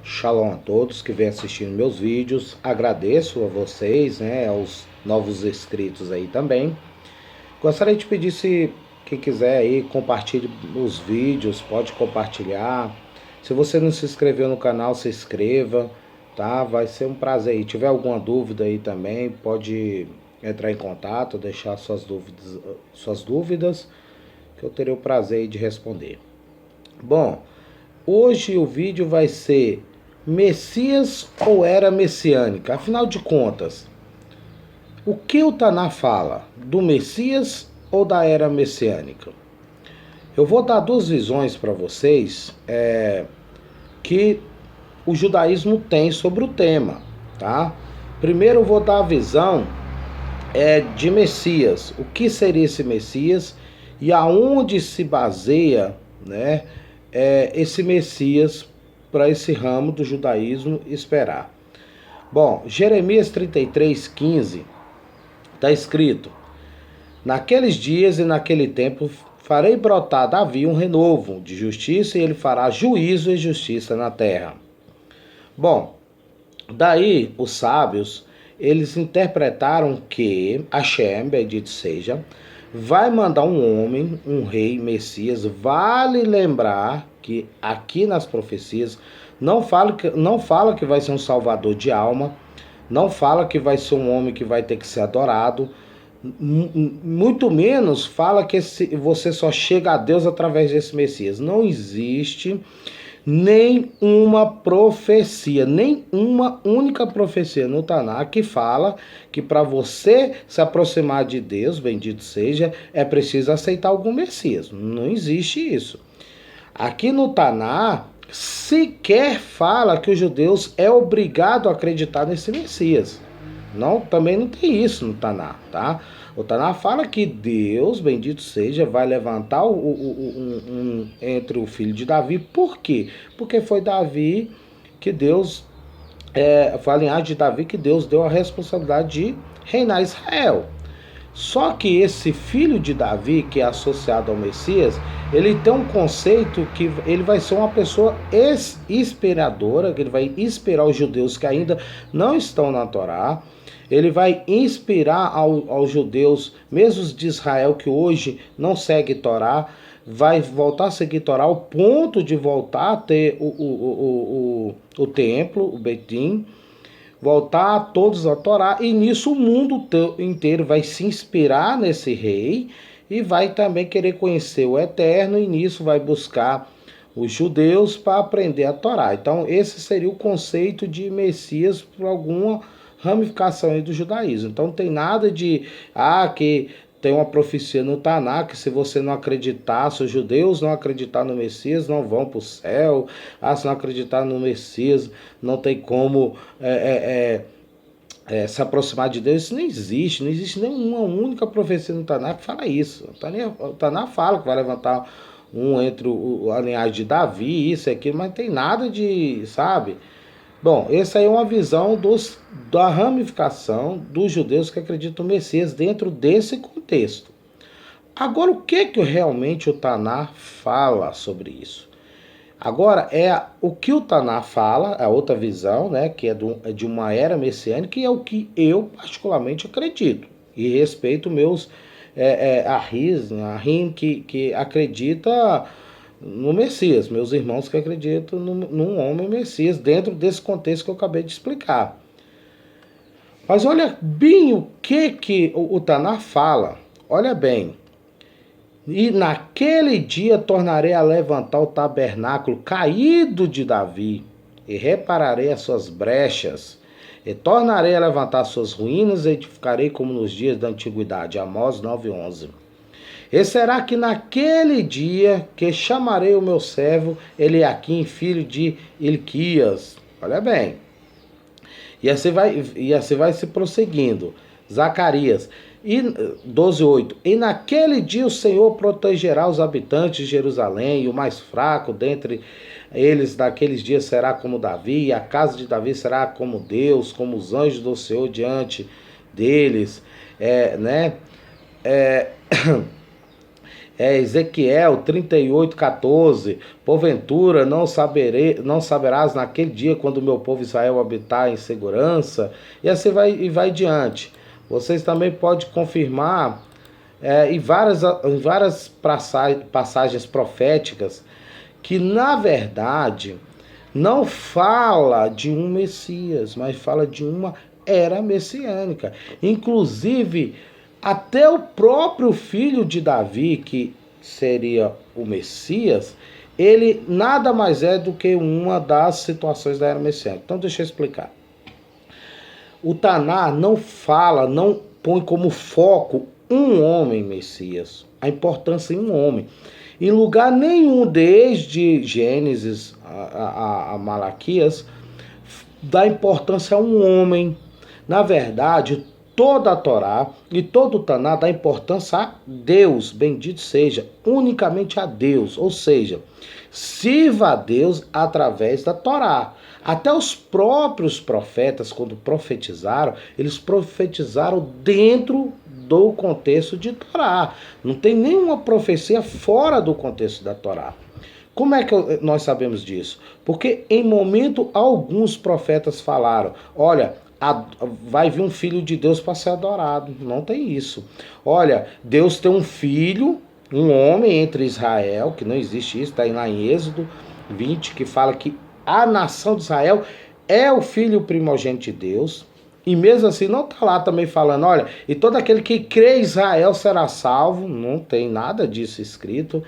Shalom a todos que vêm assistindo meus vídeos. Agradeço a vocês, aos novos inscritos aí também. Gostaria de pedir se quem quiser aí compartilhe os vídeos, pode compartilhar. Se você não se inscreveu no canal, se inscreva, tá? Vai ser um prazer. Se tiver alguma dúvida aí também, pode entrar em contato, deixar suas dúvidas, que eu terei o prazer de responder. Bom, hoje o vídeo vai ser Messias ou era messiânica? Afinal de contas, o que o Taná fala? Do Messias ou da era messiânica? Eu vou dar duas visões para vocês que o judaísmo tem sobre o tema, tá? Primeiro eu vou dar a visão de Messias. O que seria esse Messias e aonde se baseia, esse Messias para esse ramo do judaísmo esperar. Bom, Jeremias 33:15 está escrito: naqueles dias e naquele tempo farei brotar Davi um renovo de justiça, e ele fará juízo e justiça na terra. Bom, daí os sábios, eles interpretaram que Hashem, bendito seja, vai mandar um homem, um rei, Messias. Vale lembrar que aqui nas profecias não fala que vai ser um salvador de alma, não fala que vai ser um homem que vai ter que ser adorado, muito menos fala que você só chega a Deus através desse Messias. Não existe nem uma profecia, nem uma única profecia no Tanakh que fala que para você se aproximar de Deus, bendito seja, é preciso aceitar algum Messias. Não existe isso. Aqui no Tanakh sequer fala que os judeus é obrigado a acreditar nesse Messias. Não, também não tem isso no Tanakh, tá? O Tanakh fala que Deus, bendito seja, vai levantar entre o filho de Davi. Por quê? Porque foi Davi que Deus, foi a linhagem de Davi que Deus deu a responsabilidade de reinar Israel. Só que esse filho de Davi, que é associado ao Messias, ele tem um conceito que ele vai ser uma pessoa inspiradora, que ele vai inspirar os judeus que ainda não estão na Torá. Ele vai inspirar aos judeus, mesmo os de Israel, que hoje não segue Torá, vai voltar a seguir Torá ao ponto de voltar a ter o templo, o Betim, voltar a todos a Torá, e nisso o mundo inteiro vai se inspirar nesse rei e vai também querer conhecer o Eterno, e nisso vai buscar os judeus para aprender a Torá. Então esse seria o conceito de Messias por alguma ramificação aí do judaísmo. Então não tem nada de que tem uma profecia no Tanakh que se você não acreditar, se os judeus não acreditar no Messias, não vão para o céu. Se não acreditar no Messias, não tem como se aproximar de Deus. Isso não existe. Não existe nenhuma única profecia no Tanakh que fala isso. O Tanakh fala que vai levantar um entre a linhagem de Davi, isso e aquilo, mas não tem nada de, sabe? Bom, essa aí é uma visão da ramificação dos judeus que acreditam no Messias dentro desse contexto. Agora, o que realmente o Tanakh fala sobre isso? Agora, o que o Tanakh fala, a outra visão, que é de uma era messiânica, e é o que eu particularmente acredito. E respeito meus Ahim que acredita no Messias, meus irmãos que acreditam num homem Messias, dentro desse contexto que eu acabei de explicar. Mas olha bem o que o Tanakh fala. Olha bem. E naquele dia tornarei a levantar o tabernáculo caído de Davi, e repararei as suas brechas, e tornarei a levantar suas ruínas, e edificarei como nos dias da antiguidade. Amós 9:11. E será que naquele dia que chamarei o meu servo Eliaquim, filho de Ilquias. Olha bem. E assim vai se prosseguindo. Zacarias 12:8. E naquele dia o Senhor protegerá os habitantes de Jerusalém, e o mais fraco dentre eles daqueles dias será como Davi, e a casa de Davi será como Deus, como os anjos do Senhor diante deles. Ezequiel 38:14, porventura não saberás naquele dia quando o meu povo Israel habitar em segurança, e assim vai diante. Vocês também podem confirmar em várias passagens proféticas que, na verdade, não fala de um Messias, mas fala de uma era messiânica. Inclusive, até o próprio filho de Davi, que seria o Messias, ele nada mais é do que uma das situações da era messiânica. Então, deixa eu explicar. O Taná não fala, não põe como foco um homem Messias, a importância em um homem. Em lugar nenhum, desde Gênesis a Malaquias, dá importância a um homem. Na verdade, toda a Torá e todo o Taná dá importância a Deus, bendito seja, unicamente a Deus. Ou seja, sirva a Deus através da Torá. Até os próprios profetas, quando profetizaram, eles profetizaram dentro do contexto de Torá. Não tem nenhuma profecia fora do contexto da Torá. Como é que nós sabemos disso? Porque em momento alguns profetas falaram, olha, vai vir um filho de Deus para ser adorado. Não tem isso. Olha, Deus tem um filho, um homem entre Israel, que não existe isso, está lá em Êxodo 20, que fala que a nação de Israel é o filho primogênito de Deus. E mesmo assim não está lá também falando, olha, e todo aquele que crê em Israel será salvo. Não tem nada disso escrito.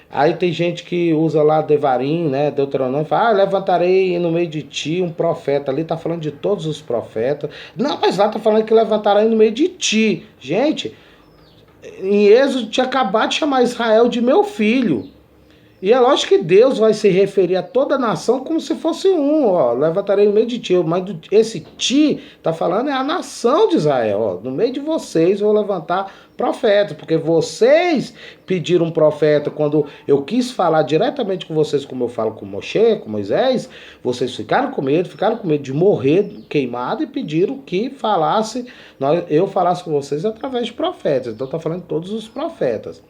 Aí tem gente que usa lá Devarim, né, Deuteronômio, fala, levantarei no meio de ti um profeta. Ali tá falando de todos os profetas. Não, mas lá tá falando que levantarei no meio de ti. Gente, em Êxodo tinha acabado de chamar Israel de meu filho. E é lógico que Deus vai se referir a toda a nação como se fosse um, ó, levantarei no meio de ti, mas esse ti tá falando é a nação de Israel, ó, no meio de vocês vou levantar profeta, porque vocês pediram um profeta quando eu quis falar diretamente com vocês, como eu falo com Moshe, com Moisés, vocês ficaram com medo de morrer queimado e pediram que eu falasse com vocês através de profetas. Então tá falando de todos os profetas.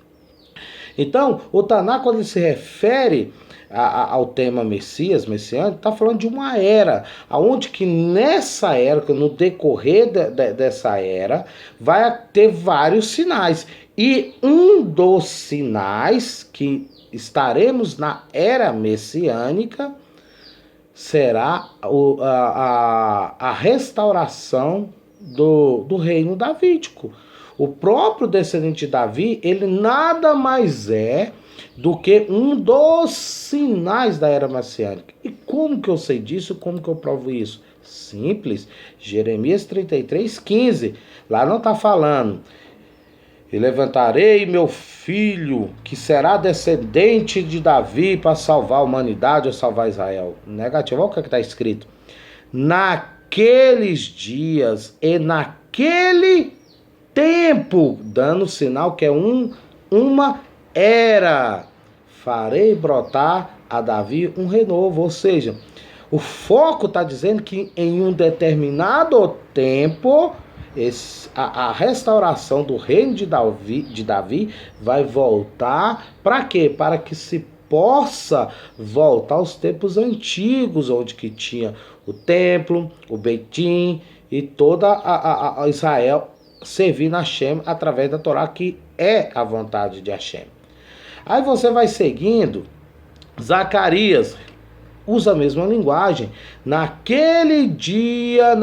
Então, o Taná, quando ele se refere ao tema Messias, messiânico, está falando de uma era, aonde que nessa era, no decorrer dessa era, vai ter vários sinais. E um dos sinais que estaremos na era messiânica será a restauração do reino davídico. O próprio descendente de Davi, ele nada mais é do que um dos sinais da era messiânica. E como que eu sei disso? Como que eu provo isso? Simples. Jeremias 33:15. Lá não está falando. E levantarei meu filho, que será descendente de Davi, para salvar a humanidade ou salvar Israel. Negativo. Olha o que está escrito. Naqueles dias e naquele tempo, dando sinal que é uma era. Farei brotar a Davi um renovo. Ou seja, o foco está dizendo que em um determinado tempo, a restauração do reino de Davi vai voltar para quê? Para que se possa voltar aos tempos antigos, onde que tinha o templo, o Beitim e toda a Israel servindo a Hashem através da Torá, que é a vontade de Hashem. Aí você vai seguindo, Zacarias usa a mesma linguagem. Naquele dia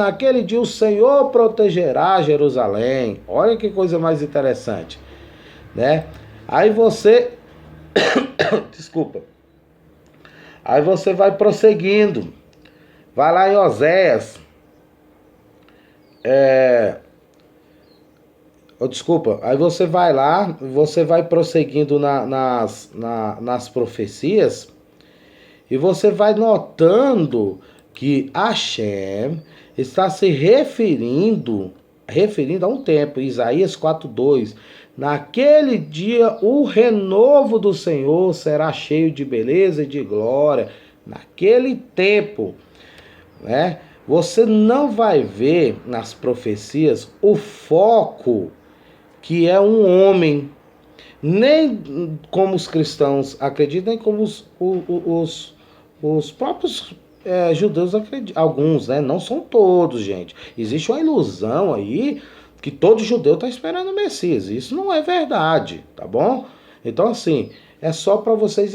o Senhor protegerá Jerusalém. Olha que coisa mais interessante, né? Aí você desculpa. Aí você vai prosseguindo. Vai lá em Oséias. Desculpa, aí você vai lá, você vai prosseguindo nas profecias e você vai notando que Hashem está se referindo a um tempo. Isaías 4:2. Naquele dia o renovo do Senhor será cheio de beleza e de glória. Naquele tempo, né? Você não vai ver nas profecias o foco que é um homem. Nem como os cristãos acreditam, nem como os próprios judeus acreditam. Alguns, né? Não são todos, gente. Existe uma ilusão aí que todo judeu está esperando o Messias. Isso não é verdade, tá bom? Então, assim, é só para vocês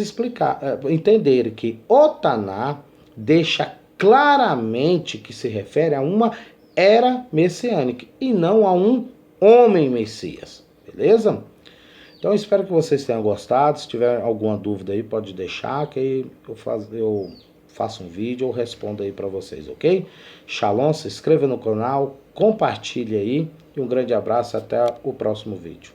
entenderem que o Taná deixa claramente que se refere a uma era messiânica e não a um homem Messias, beleza? Então espero que vocês tenham gostado. Se tiver alguma dúvida aí, pode deixar que aí eu faço um vídeo ou respondo aí para vocês, ok? Shalom, se inscreva no canal, compartilhe aí e um grande abraço até o próximo vídeo.